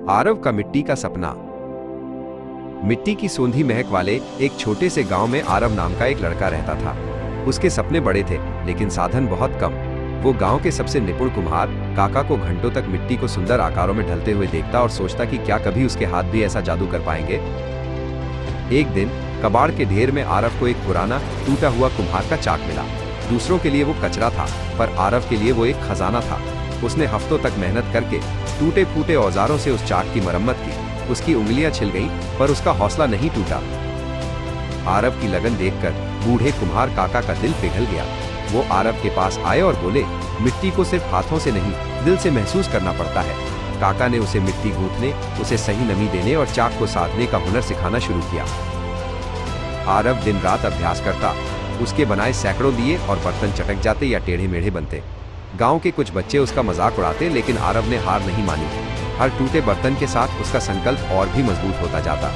आरव का मिट्टी का सपना। मिट्टी की सोंधी महक वाले एक छोटे से गांव में आरव नाम का एक लड़का रहता था। उसके सपने बड़े थे, लेकिन साधन बहुत कम। वो गांव के सबसे निपुण कुम्हार काका को घंटों तक मिट्टी को सुंदर आकारों में ढलते हुए देखता और सोचता कि क्या कभी उसके हाथ भी ऐसा जादू कर पाएंगे। एक दिन कबाड़ के ढेर में आरव को एक पुराना टूटा हुआ कुम्हार का चाक मिला। दूसरों के लिए वो कचरा था, पर आरव के लिए वो एक खजाना था। उसने हफ्तों तक मेहनत करके टूटे फूटे औजारों से उस चाक की मरम्मत की। उसकी उंगलियां छिल गईं, पर उसका हौसला नहीं टूटा। आरव की लगन देखकर बूढ़े कुम्हार काका का दिल पिघल गया। वो आरव के पास आए और बोले, मिट्टी को सिर्फ हाथों से नहीं, दिल से महसूस करना पड़ता है। काका ने उसे मिट्टी गूंथने, उसे सही नमी देने और चाक को साधने का हुनर सिखाना शुरू किया। आरव दिन रात अभ्यास करता। उसके बनाए सैकड़ों दिए और बर्तन चटक जाते या टेढ़े मेढ़े बनते। गांव के कुछ बच्चे उसका मजाक उड़ाते, लेकिन आरव ने हार नहीं मानी। हर टूटे बर्तन के साथ उसका संकल्प और भी मजबूत होता जाता।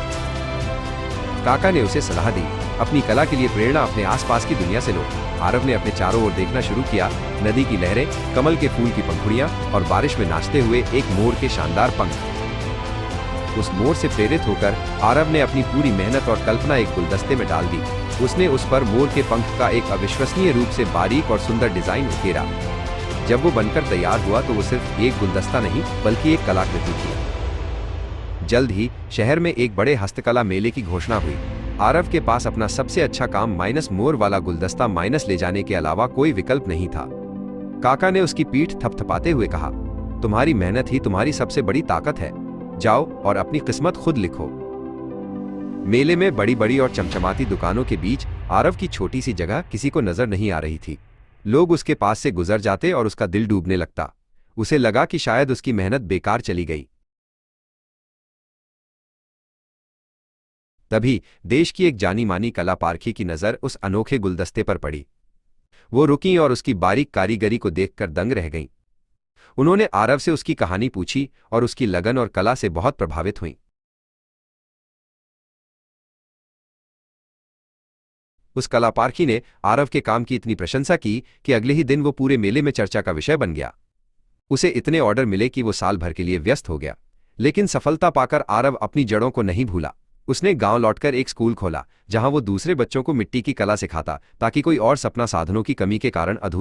काका ने उसे सलाह दी, अपनी कला के लिए प्रेरणा अपने आसपास की दुनिया से लो। आरव ने अपने चारों ओर देखना शुरू किया। नदी की लहरें, कमल के फूल की पंखुड़ियां और बारिश में नाचते हुए एक मोर के शानदार पंख। उस मोर से प्रेरित होकर आरव ने अपनी पूरी मेहनत और कल्पना एक गुलदस्ते में डाल दी। उसने उस पर मोर के पंख का एक अविश्वसनीय रूप से बारीक और सुंदर डिजाइन उकेरा। जब वो बनकर तैयार हुआ तो वो सिर्फ एक गुलदस्ता नहीं, बल्कि एक कलाकृति थी। जल्द ही शहर में एक बड़े हस्तकला मेले की घोषणा हुई। आरव के पास अपना सबसे अच्छा काम माइनस मोर वाला गुलदस्ता माइनस ले जाने के अलावा कोई विकल्प नहीं था। काका ने उसकी पीठ थपथपाते हुए कहा, तुम्हारी मेहनत ही तुम्हारी सबसे बड़ी ताकत है। जाओ और अपनी किस्मत खुद लिखो। मेले में बड़ी बड़ी और चमचमाती दुकानों के बीच आरव की छोटी सी जगह किसी को नजर नहीं आ रही थी। लोग उसके पास से गुजर जाते और उसका दिल डूबने लगता। उसे लगा कि शायद उसकी मेहनत बेकार चली गई। तभी देश की एक जानी मानी कला पारखी की नजर उस अनोखे गुलदस्ते पर पड़ी। वो रुकी और उसकी बारीक कारीगरी को देखकर दंग रह गईं। उन्होंने आरव से उसकी कहानी पूछी और उसकी लगन और कला से बहुत प्रभावित हुईं। उस कलापारखी ने आरव के काम की इतनी प्रशंसा की कि अगले ही दिन वो पूरे मेले में चर्चा का विषय बन गया। उसे इतने ऑर्डर मिले कि वो साल भर के लिए व्यस्त हो गया। लेकिन सफलता पाकर आरव अपनी जड़ों को नहीं भूला। उसने गांव लौटकर एक स्कूल खोला, जहां वो दूसरे बच्चों को मिट्टी की कला सिखाता, ताकि कोई और सपना साधनों की कमी के कारण अधूरा